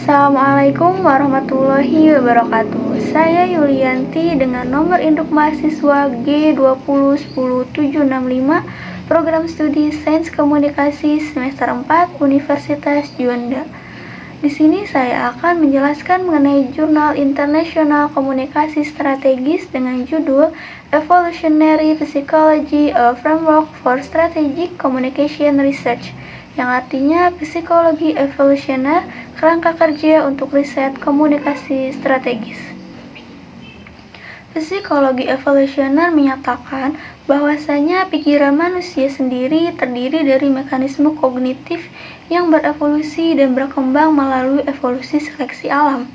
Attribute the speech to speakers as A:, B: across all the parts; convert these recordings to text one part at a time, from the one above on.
A: Assalamualaikum warahmatullahi wabarakatuh. Saya Yulianti dengan nomor induk mahasiswa G2010765 Program Studi Sains Komunikasi semester 4 Universitas Juanda. Di sini saya akan menjelaskan mengenai Jurnal Internasional Komunikasi Strategis dengan judul Evolutionary Psychology, a Framework for Strategic Communication Research, yang artinya psikologi evolusioner, kerangka kerja untuk riset komunikasi strategis. Psikologi evolusioner menyatakan bahwasanya pikiran manusia sendiri terdiri dari mekanisme kognitif yang berevolusi dan berkembang melalui evolusi seleksi alam.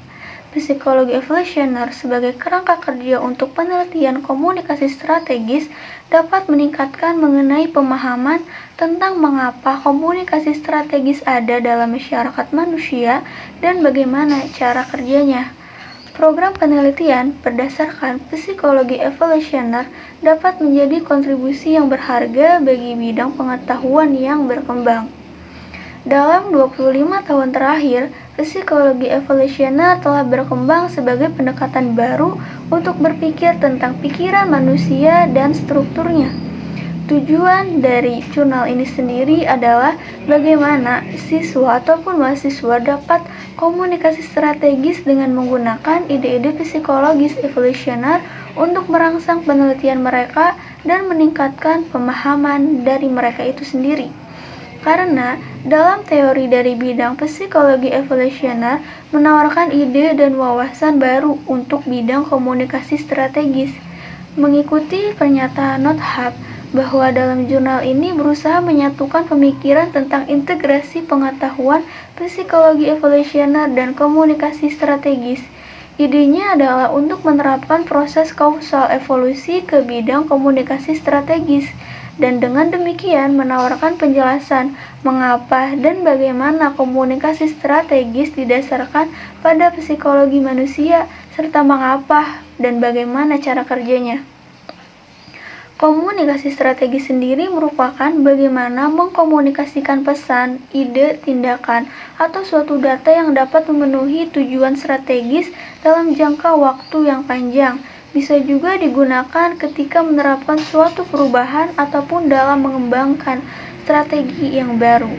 A: Psikologi evolusioner sebagai kerangka kerja untuk penelitian komunikasi strategis dapat meningkatkan mengenai pemahaman tentang mengapa komunikasi strategis ada dalam masyarakat manusia dan bagaimana cara kerjanya. Program penelitian berdasarkan psikologi evolusioner dapat menjadi kontribusi yang berharga bagi bidang pengetahuan yang berkembang. Dalam 25 tahun terakhir, psikologi evolusioner telah berkembang sebagai pendekatan baru untuk berpikir tentang pikiran manusia dan strukturnya. Tujuan dari jurnal ini sendiri adalah bagaimana siswa ataupun mahasiswa dapat komunikasi strategis dengan menggunakan ide-ide psikologis evolusioner untuk merangsang penelitian mereka dan meningkatkan pemahaman dari mereka itu sendiri. Karena dalam teori dari bidang psikologi evolusioner menawarkan ide dan wawasan baru untuk bidang komunikasi strategis. Mengikuti pernyataan Nothab bahwa dalam jurnal ini berusaha menyatukan pemikiran tentang integrasi pengetahuan psikologi evolusioner dan komunikasi strategis. Idenya adalah untuk menerapkan proses kausal evolusi ke bidang komunikasi strategis, dan dengan demikian menawarkan penjelasan mengapa dan bagaimana komunikasi strategis didasarkan pada psikologi manusia, serta mengapa dan bagaimana cara kerjanya. Komunikasi strategis sendiri merupakan bagaimana mengkomunikasikan pesan, ide, tindakan, atau suatu data yang dapat memenuhi tujuan strategis dalam jangka waktu yang panjang. Bisa juga digunakan ketika menerapkan suatu perubahan ataupun dalam mengembangkan strategi yang baru.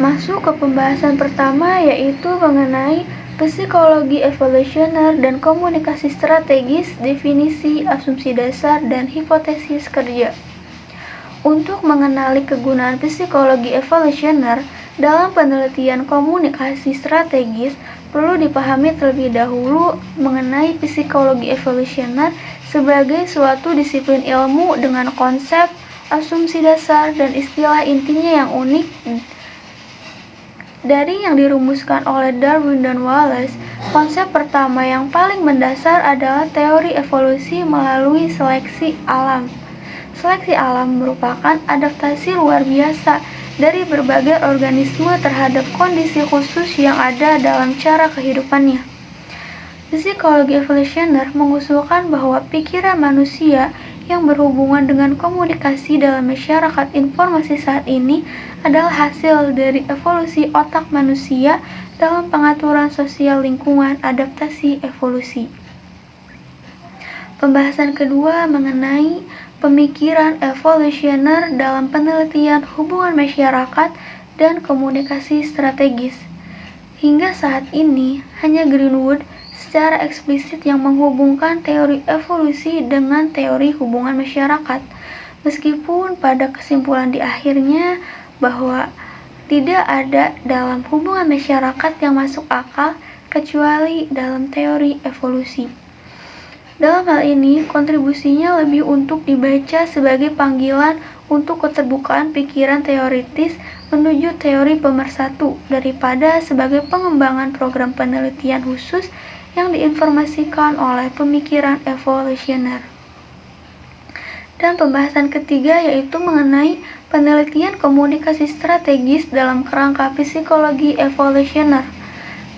A: Masuk ke pembahasan pertama, yaitu mengenai psikologi evolusioner dan komunikasi strategis, definisi, asumsi dasar, dan hipotesis kerja. Untuk mengenali kegunaan psikologi evolusioner dalam penelitian komunikasi strategis, perlu dipahami terlebih dahulu mengenai psikologi evolusioner sebagai suatu disiplin ilmu dengan konsep, asumsi dasar, dan istilah intinya yang unik dari yang dirumuskan oleh Darwin dan Wallace. Konsep pertama yang paling mendasar adalah teori evolusi melalui seleksi alam. Seleksi alam merupakan adaptasi luar biasa dari berbagai organisme terhadap kondisi khusus yang ada dalam cara kehidupannya. Psikologi evolusioner mengusulkan bahwa pikiran manusia yang berhubungan dengan komunikasi dalam masyarakat informasi saat ini adalah hasil dari evolusi otak manusia dalam pengaturan sosial lingkungan adaptasi evolusi. Pembahasan kedua mengenai pemikiran evolusioner dalam penelitian hubungan masyarakat dan komunikasi strategis. Hingga saat ini, hanya Greenwood secara eksplisit yang menghubungkan teori evolusi dengan teori hubungan masyarakat, meskipun pada kesimpulan di akhirnya bahwa tidak ada dalam hubungan masyarakat yang masuk akal kecuali dalam teori evolusi. Dalam hal ini, kontribusinya lebih untuk dibaca sebagai panggilan untuk keterbukaan pikiran teoritis menuju teori pemersatu daripada sebagai pengembangan program penelitian khusus yang diinformasikan oleh pemikiran evolusioner. Dan pembahasan ketiga yaitu mengenai penelitian komunikasi strategis dalam kerangka psikologi evolusioner.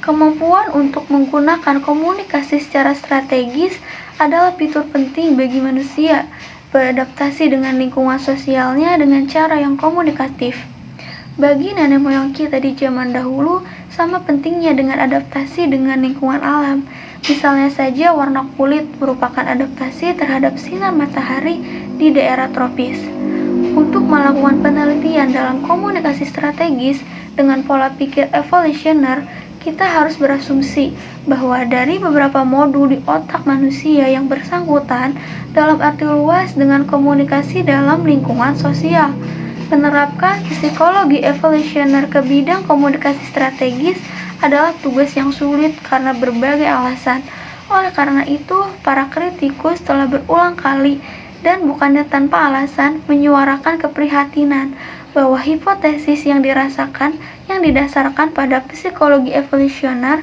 A: Kemampuan untuk menggunakan komunikasi secara strategis adalah fitur penting bagi manusia beradaptasi dengan lingkungan sosialnya dengan cara yang komunikatif. Bagi nenek moyang kita di zaman dahulu, sama pentingnya dengan adaptasi dengan lingkungan alam. Misalnya saja warna kulit merupakan adaptasi terhadap sinar matahari di daerah tropis. Untuk melakukan penelitian dalam komunikasi strategis dengan pola pikir evolusioner, kita harus berasumsi bahwa dari beberapa modul di otak manusia yang bersangkutan dalam arti luas dengan komunikasi dalam lingkungan sosial. Menerapkan psikologi evolusioner ke bidang komunikasi strategis adalah tugas yang sulit karena berbagai alasan. Oleh karena itu, para kritikus telah berulang kali dan bukannya tanpa alasan menyuarakan keprihatinan bahwa hipotesis yang didasarkan pada psikologi evolusioner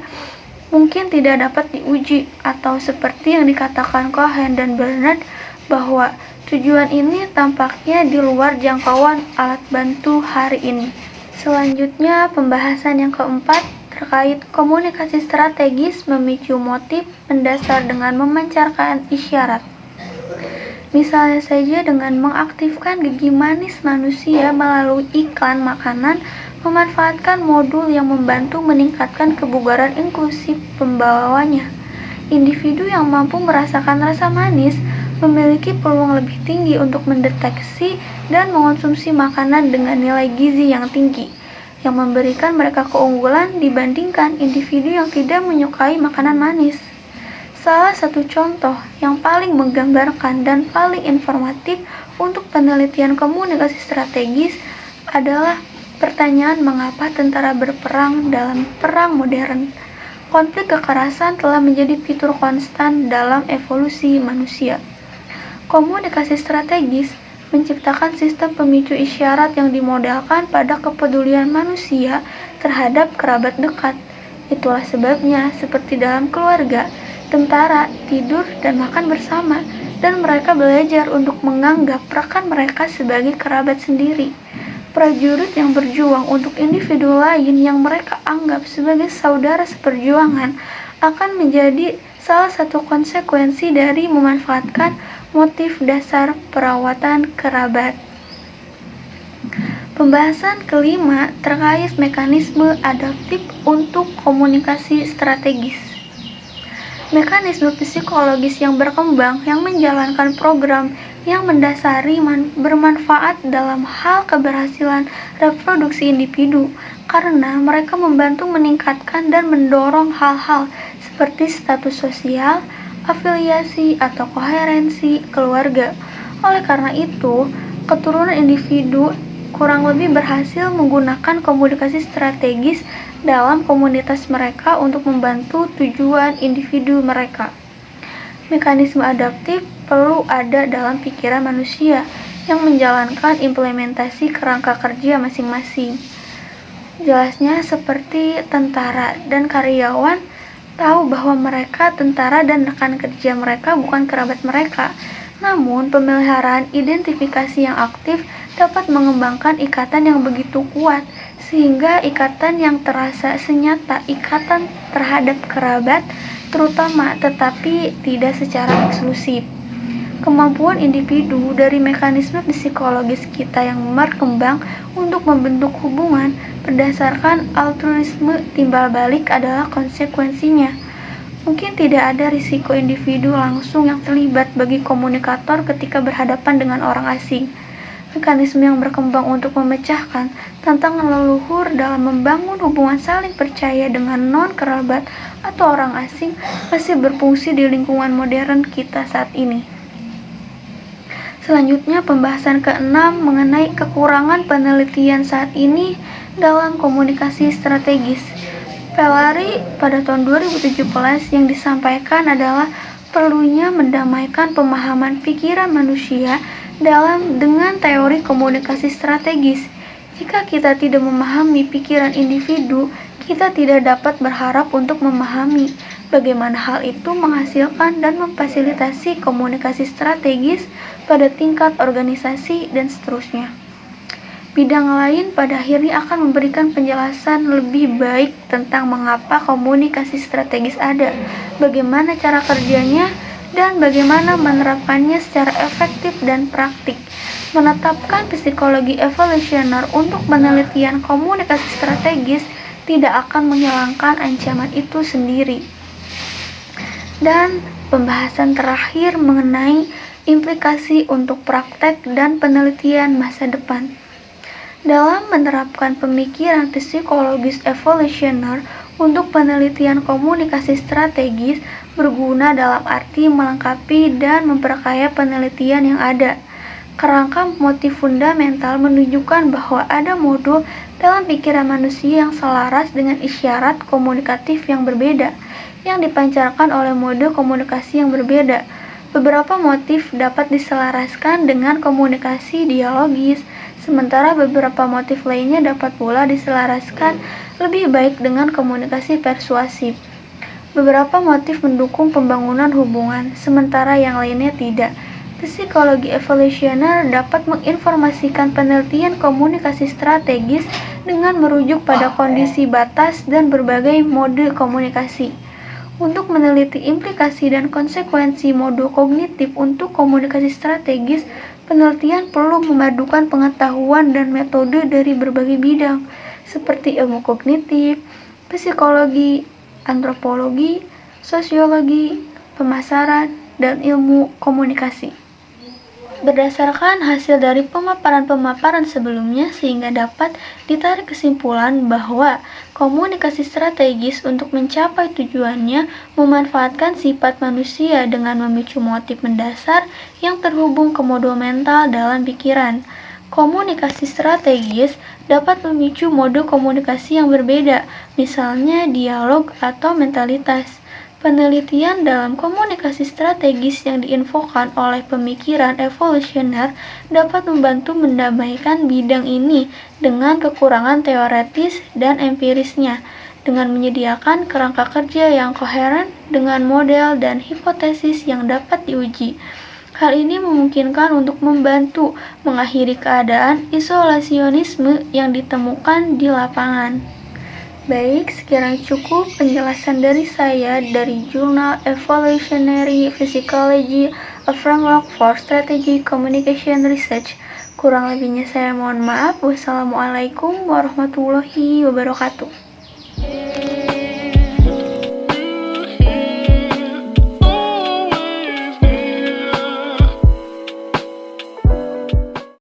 A: mungkin tidak dapat diuji, atau seperti yang dikatakan Cohen dan Bernard bahwa tujuan ini tampaknya di luar jangkauan alat bantu hari ini. Selanjutnya, pembahasan yang keempat terkait komunikasi strategis memicu motif mendasar dengan memancarkan isyarat. Misalnya saja dengan mengaktifkan gigi manis manusia melalui iklan makanan, memanfaatkan modul yang membantu meningkatkan kebugaran inklusif pembawanya. Individu yang mampu merasakan rasa manis memiliki peluang lebih tinggi untuk mendeteksi dan mengonsumsi makanan dengan nilai gizi yang tinggi, yang memberikan mereka keunggulan dibandingkan individu yang tidak menyukai makanan manis. Salah satu contoh yang paling menggambarkan dan paling informatif untuk penelitian komunikasi strategis adalah pertanyaan mengapa tentara berperang dalam perang modern. Konflik kekerasan telah menjadi fitur konstan dalam evolusi manusia. Komunikasi strategis menciptakan sistem pemicu isyarat yang dimodelkan pada kepedulian manusia terhadap kerabat dekat. Itulah sebabnya, seperti dalam keluarga, tentara tidur dan makan bersama, dan mereka belajar untuk menganggap rekan mereka sebagai kerabat sendiri. Prajurit yang berjuang untuk individu lain yang mereka anggap sebagai saudara seperjuangan akan menjadi salah satu konsekuensi dari memanfaatkan motif dasar perawatan kerabat. Pembahasan kelima terkait mekanisme adaptif untuk komunikasi strategis. Mekanisme psikologis yang berkembang yang menjalankan program yang mendasari bermanfaat dalam hal keberhasilan reproduksi individu karena mereka membantu meningkatkan dan mendorong hal-hal seperti status sosial, afiliasi, atau koherensi keluarga. Oleh karena itu, keturunan individu kurang lebih berhasil menggunakan komunikasi strategis dalam komunitas mereka untuk membantu tujuan individu mereka. Mekanisme adaptif perlu ada dalam pikiran manusia yang menjalankan implementasi kerangka kerja masing-masing. Jelasnya seperti tentara dan karyawan tahu bahwa mereka tentara dan rekan kerja mereka bukan kerabat mereka. Namun, pemeliharaan identifikasi yang aktif dapat mengembangkan ikatan yang begitu kuat, sehingga ikatan yang terasa senyata ikatan terhadap kerabat, terutama tetapi tidak secara eksklusif. Kemampuan individu dari mekanisme psikologis kita yang berkembang untuk membentuk hubungan berdasarkan altruisme timbal balik adalah konsekuensinya. Mungkin tidak ada risiko individu langsung yang terlibat bagi komunikator ketika berhadapan dengan orang asing. Mekanisme yang berkembang untuk memecahkan tantangan leluhur dalam membangun hubungan saling percaya dengan non-kerabat atau orang asing masih berfungsi di lingkungan modern kita saat ini. Selanjutnya, pembahasan ke-6 mengenai kekurangan penelitian saat ini dalam komunikasi strategis. Pelari pada tahun 2017 yang disampaikan adalah perlunya mendamaikan pemahaman pikiran manusia dengan teori komunikasi strategis. Jika kita tidak memahami pikiran individu, kita tidak dapat berharap untuk memahami bagaimana hal itu menghasilkan dan memfasilitasi komunikasi strategis pada tingkat organisasi dan seterusnya. Bidang lain pada akhirnya akan memberikan penjelasan lebih baik tentang mengapa komunikasi strategis ada, bagaimana cara kerjanya, dan bagaimana menerapkannya secara efektif dan praktik. Menetapkan psikologi evolusioner untuk penelitian komunikasi strategis tidak akan menghilangkan ancaman itu sendiri. Dan pembahasan terakhir mengenai implikasi untuk praktek dan penelitian masa depan. Dalam menerapkan pemikiran psikologis evolusioner untuk penelitian komunikasi strategis berguna dalam arti melengkapi dan memperkaya penelitian yang ada. Kerangka motif fundamental menunjukkan bahwa ada mode dalam pikiran manusia yang selaras dengan isyarat komunikatif yang berbeda, yang dipancarkan oleh mode komunikasi yang berbeda. Beberapa motif dapat diselaraskan dengan komunikasi dialogis, sementara beberapa motif lainnya dapat pula diselaraskan lebih baik dengan komunikasi persuasif. Beberapa motif mendukung pembangunan hubungan, sementara yang lainnya tidak. Psikologi evolusioner dapat menginformasikan penelitian komunikasi strategis dengan merujuk pada kondisi batas dan berbagai mode komunikasi. Untuk meneliti implikasi dan konsekuensi mode kognitif untuk komunikasi strategis, penelitian perlu memadukan pengetahuan dan metode dari berbagai bidang, seperti ilmu kognitif, psikologi, antropologi, sosiologi, pemasaran, dan ilmu komunikasi. Berdasarkan hasil dari pemaparan-pemaparan sebelumnya, sehingga dapat ditarik kesimpulan bahwa komunikasi strategis untuk mencapai tujuannya memanfaatkan sifat manusia dengan memicu motif mendasar yang terhubung ke mode mental dalam pikiran. Komunikasi strategis dapat memicu mode komunikasi yang berbeda, misalnya dialog atau mentalitas. Penelitian dalam komunikasi strategis yang diinfokan oleh pemikiran evolusioner dapat membantu mendamaikan bidang ini dengan kekurangan teoretis dan empirisnya, dengan menyediakan kerangka kerja yang koheren dengan model dan hipotesis yang dapat diuji. Hal ini memungkinkan untuk membantu mengakhiri keadaan isolasionisme yang ditemukan di lapangan. Baik, sekiranya cukup penjelasan dari saya dari jurnal Evolutionary Psychology, a Framework for Strategic Communication Research. Kurang lebihnya saya mohon maaf. Wassalamualaikum warahmatullahi wabarakatuh.